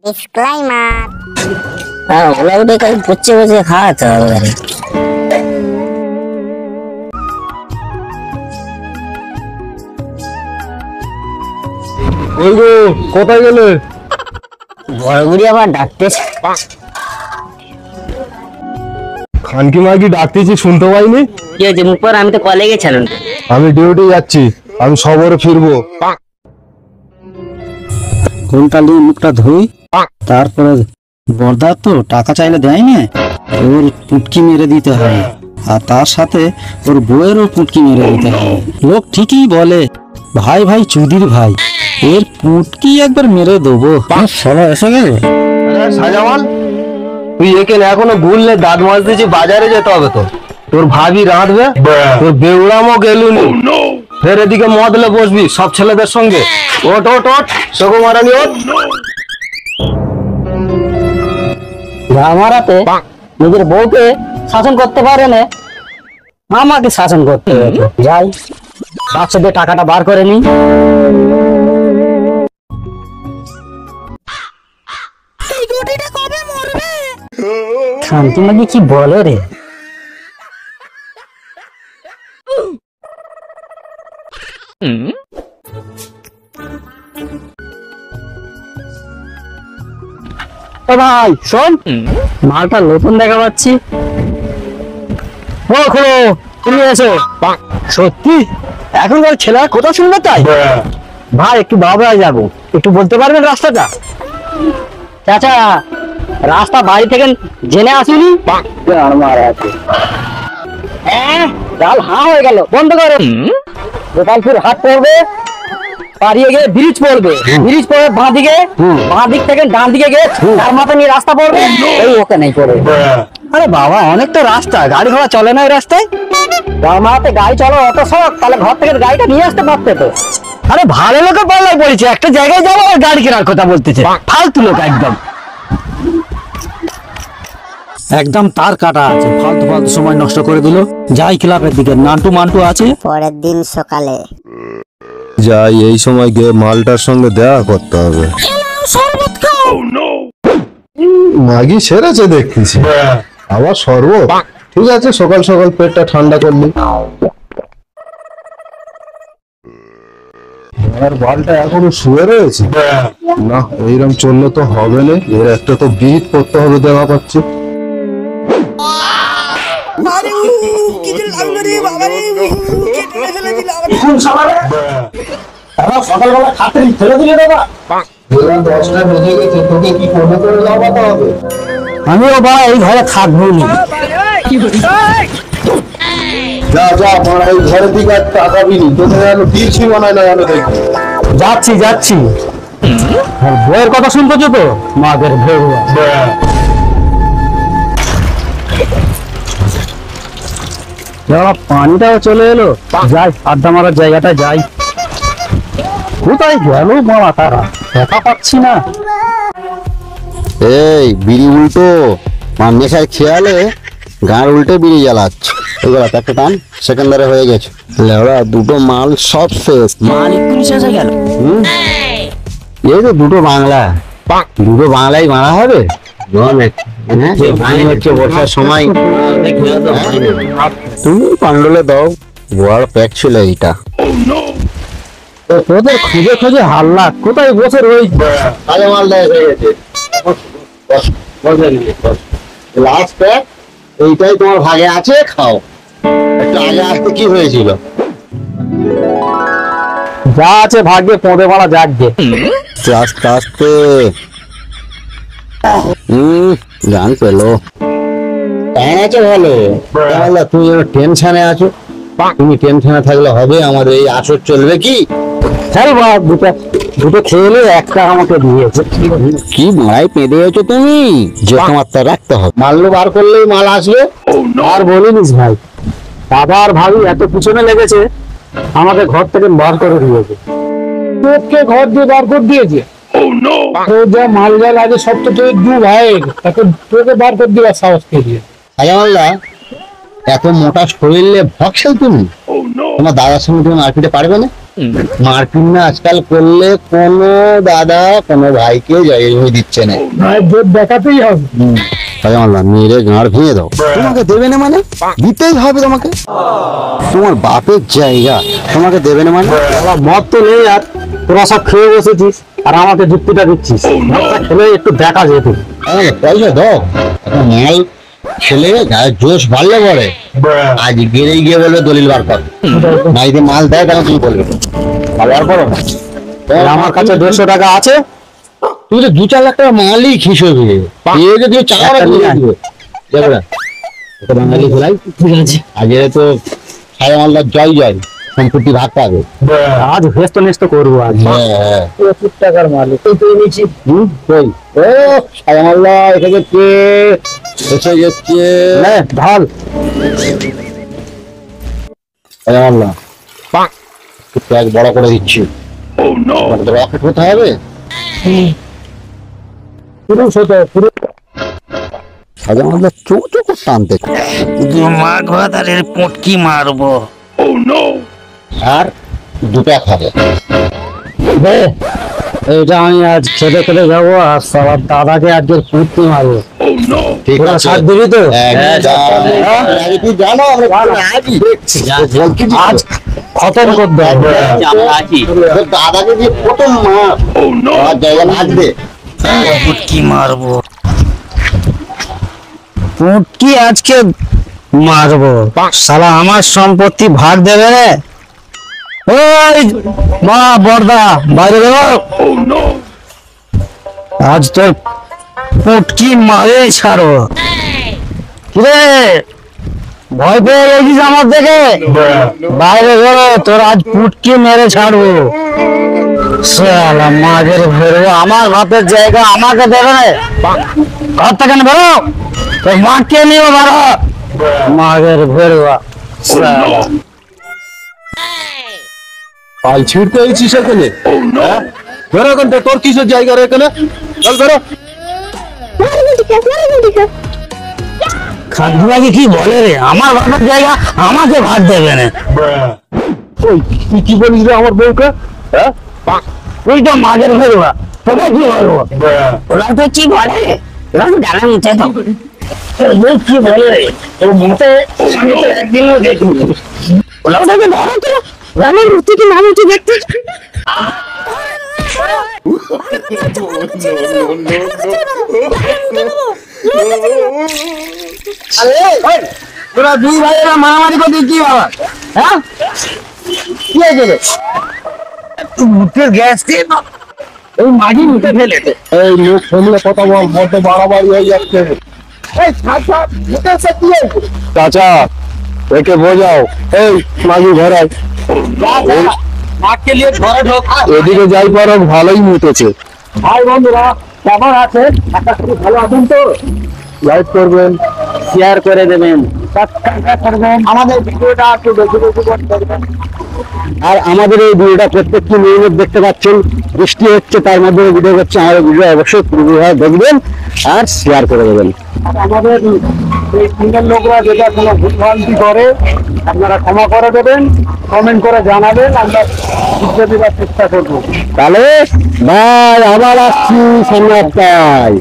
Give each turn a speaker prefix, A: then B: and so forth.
A: Disclaimer.
B: হ্যাঁ, ওগুলো কাল বসে বসে খাওয়াতে হবে।
C: ওই গো, কোথায় গেলে?
B: বড়গুড়ি আবার ডাকতেছে।
C: খানকি মাইকি ডাকতেছি, শুনতে পাইনি?
B: কি হয়েছে মুখ পর? আমি তো কলে গেছিলাম।
C: আমি ডিউটি যাচ্ছি, আমি সবরে ফিরবো।
D: ঘুমটা নিয়ে মুখটা ধুই, তারপরে বর্দা তো টাকা চাইলে দেয় না, ওর পুটকি মেরে দিতে হয়, আর তার সাথে ওর বউয়েরও পুটকি মেরে দিতে হয়। লোক ঠিকই বলে, ভাই ভাই চুদির ভাই, এর পুটকি একবার মেরে দেবো। সবাই এসে গেল।
C: সাজাওয়াল, তুই এখানে এখনো ভুললে দাঁত মাজতেছি, বাজারে যেতে হবে তো। তোর ভাবি রাঁধবে, তোর বেউড়ামও গেলুনি, ফের এদিকে মদলে বসবি সব ছেলেদের সঙ্গে। ওট ওট ওট, সুকুমারানি ওট।
B: আমার হাতে নিজের বউকে শাসন করতে পারে না, আমাকে শাসন করতে হবে। যাই বাক্স দিয়ে টাকাটা বার করে নি। শান্তি মাঝে কি বলো রে? ও ভাই শোন, মালটা নতুন দেখা পাচ্ছি। ও খোলো, তুমি এসো। সত্যি এখনকার ছেলেরা কোথাও শুনবে তাই? ভাই একটু বাবরায় যাবো, একটু বলতে পারবেন রাস্তাটা? চাচা, রাস্তা বাড়ি থেকে জেনে আসুনি। জাল হা হয়ে গেল, বন্ধ করো। গোপালপুর হাট পড়বে, পারিয়ে গিয়ে ব্রিজ পড়বে, ব্রিজ পড়বে বাঁ দিকে, বাঁ দিক থেকে ডান দিকে গিয়ে তার মাথা নিয়ে রাস্তা পড়বে, এই ওকে নেই পড়বে। আরে বাবা, অনেক তো রাস্তা, গাড়ি ঘোড়া চলে না এই রাস্তায়। মাতে গাড়ি চলো অত শখ, তাহলে ঘর থেকে গাড়িটা নিয়ে আসতে পারতে তো। আরে ভালো লোকের পাল্লায় পড়েছে, একটা জায়গায় যাবো আর গাড়ি কেনার কথা বলতেছে, ফালতু লোক একদম।
D: একদম তার কাটা আছে, ফালতু ফালতু সময় নষ্ট করে দিল। যাই ক্লাবের দিকে, নান্টু মান্টু আছে।
A: পরের দিন সকালে
C: যাই, এই সময় গিয়ে মালটার সঙ্গে দেখা করতে হবে। মাগি সেরেছে দেখতেছি, আবার শরবত। ঠিক আছে, সকাল সকাল পেটটা ঠান্ডা করলি। আর বালটা এখনো শুয়ে রয়েছে না, এইরকম চললে তো হবে না, এর একটা তো বিহিত করতে হবে দেখা পাচ্ছি।
D: সকালবেলা খাতে ফেলে দিলে দাদা।
C: 10টা বেজে গেছে, তোকে কি করে করে লাগাতে হবে?
D: আমিও বা এই ঘরে থাকবো না।
C: যা যা, আমার এই ঘরের দিকে আর তাকাবি নি, তোকে যেন দিচ্ছি মনে হয় না, যেন দেখবি।
D: যাচ্ছি যাচ্ছি। আর বইয়ের কথা শুনতেছো তো, মাদের ভেড়ুয়া। পানিটাও চলে এলো, যাই আড্ডা মারার জায়গাটা যাই। কোথায় গেল মামা তারা, দেখা পাচ্ছি না।
E: এই বিড়ি উল্টো, মা নেশার খেয়ালে গাঁর উল্টে বিড়ি জ্বালাচ্ছে। এগুলো একটা টান সেকেন্ডারে হয়ে গেছে। লেওড়া দুটো মাল সব শেষ।
B: মাল এক্ষুনি শেষ হয়ে গেল।
E: এই তো দুটো বাংলা, দুটো বাংলাই মারা হবে। হচ্ছে বর্ষার সময়। তুমি পান্ডলে দাও, বড় প্যাক ছিল এইটা।
D: তোদের খুঁজে খুঁজে হাল্লা, কোথায় বসে রয়েছে?
E: তাহলে মাল দেয় হয়ে গেছে। লাস্ট প্যাক এইটাই তোমার ভাগে আছে, খাও। একটু আগে আসতে কি হয়েছিল?
D: যা আছে ভাগ্যে পদে মারা যাকবে।
E: আস্তে আস্তে গান পেলো। আছে ভালো, তাহলে তুমি টেনশনে আছো। তুমি টেনশনে থাকলে হবে? আমাদের এই আসর চলবে কি?
D: দুটো খেলে একটা আমাকে দিয়েছে।
E: কি মারাই পেঁদে গেছো তুমি, যে তোমার তা রাখতে হবে। মাল্য বার করলেই মাল আসবে।
D: আর বলিনিস ভাই, দাদা আর ভাবি এত পিছনে লেগেছে, আমাকে ঘর থেকে বার করে দিয়েছে। তোকে ঘর দিয়ে বার করে দিয়েছে? যা মাল যা লাগে সব তো তোর দু ভাই, তোকে বার করে দেওয়ার সাহস কে দিয়ে?
E: আয়ামাল্লা, এত মোটা শরীরে ভক্সেল তুমি? তোমার দাদার সঙ্গে তুমি মারপিটে পারবে না? মারপিট না আজকাল করলে কোনো দাদা কোনো ভাইকে জয় দিচ্ছে না।
B: দেখাতেই হবে।
E: সাজামাল্লাহ মেরে গাঁড় ভেঙে দাও। তোমাকে দেবে না মানে দিতেই হবে তোমাকে। তোমার বাপের জায়গা, তোমাকে দেবে না মানে।
C: মদ তো নেই, আর তোরা সব খেয়ে বসেছিস আর আমাকে যুক্তিটা দিচ্ছিস। মদটা খেলে একটু দেখা যেত।
E: আমাকে পয়সা দাও, এখন মাল ছেলে গায়ে জোশ বাড়লে পরে আজ গেলেই গিয়ে বলবে দলিল বার কর, না যদি মাল দেয় তাহলে তুমি বলবে বার করো না।
C: আমার কাছে 150 টাকা আছে,
E: তুমি তো 2-4 লাখ টাকা মালিক হিসেবে পেয়ে যদি চাওয়ার দেখো না, এটা বাঙালি খেলাই।
B: ঠিক আছে।
E: আগে তো সাজামাল্লার জয় জয়, সম্পত্তি ভাগ পাবে।
C: আজ হেস্ত নেস্ত করবো আজ।
E: হ্যাঁ
B: 70 টাকার মালিক এই তো নিচে।
E: কই ও সাজামাল্লাহ এসে গেছে, এসে গেছে।
C: ঢাল
E: সাজামাল্লাহ এক বড় করে দিচ্ছি। রকেট হতে হবে।
B: পুরুষ হতে পুরুষ।
E: সাজামাল্লাহ চোখ চোখ টানতে
A: মাঘ ভাতারের পুটকি মারবো।
E: আর দুটা খাবে।
C: এইটা আমি আজ খেতে খেতে যাবো, আর সবার দাদাকে আজকে পুটকি মারবো।
E: ঠিক
C: ওরা
E: আছে
C: সাথ দিবি তো?
E: আগে তুই জানো আমরা আছি দেখছি
C: আজ খতম করতে হবে।
E: তোর দাদাকে যে প্রথম মার আর জায়গা নাচবে।
A: পুটকি মারবো। পুটকি আজকে মারবো। শালা আমার সম্পত্তি ভাগ দেবে রে।
C: ওই মা বর্দা বাইরে বেরো।
A: আজ তোর পুটকি মারে ছাড়ো।
C: কিরে ভয় পেয়ে গেছিস আমার দেখে? বাইরে বেরো, তোর আজ পুটকি মেরে ছাড়বো। শালা মাঝের বেরো, আমার ভাতের জায়গা আমাকে দেবে না। ঘর থেকে বেরো, তোর মাকে নিয়ে বেরো। মাঝের বেরোয়া
F: পাল ছিঁড়তে এসেছিস এখানে? হ্যাঁ? বেরো এখান থেকে, তোর কিসের জায়গা রে এখানে? চল বেরো।
A: খাদ্যবাজি কি বলে রে? আমার ভাতের জায়গা আমাকে ভাগ দেবে না।
F: ওই তুই কি বলিস রে আমার বউকে? হ্যাঁ?
A: তুই তো মাঝের বেরোয়া, তোকে কি বলবো? ওরা তো কি বলে? ওরা তো ডানা মুছে তো। ওদের কি বলে রে? ওর মুখে আমি তো একদিনও দেখিনি। ওরা ওটাকে ধরো তো, রামের মূর্তি কি না মুছে দেখতে।
C: তোরা দুই ভাইয়েরা মারামারি করতে কি বাবা? হ্যাঁ কি হয়েছে রে?
A: মুখের গ্যাস দিয়ে তো ওই মাঝি মুখে ফেলে দে।
F: এই লোক সামলে কথা বল, বড্ড বাড়াবাড়ি হয়ে যাচ্ছে। চাচা একে বোঝাও। এই মাঝি ঘরাই
B: মাঠকে নিয়ে ঘরে ঢোক।
F: এদিকে যাই পারো, ভালোই মুতেছে।
B: ভাই বন্ধুরা কেমন আছেন? একটা খুব ভালো আছেন তো?
F: লাইক করবেন,
B: শেয়ার করে দেবেন, সাবস্ক্রাইব করবেন, আমাদের ভিডিওটা একটু বেশি বেশি করে দেখবেন।
C: আর আমাদের এই ভিডিওটা প্রত্যেকটি মিনিট দেখতে পাচ্ছেন, বৃষ্টি হচ্ছে তার মধ্যে ভিডিও করছে। আমাদের ভিডিও অবশ্যই পুরোভাবে দেখবেন আর শেয়ার করে দেবেন।
B: আর আমাদের এই সিঙ্গেল লোকরা যেটা কোনো ভুলভ্রান্তি করে আপনারা ক্ষমা করে দেবেন, কমেন্ট করে জানাবেন, আমরা বুঝতে দেওয়ার চেষ্টা করবো।
C: তাহলে ভাই আবার আসছি সামনে সপ্তাহে।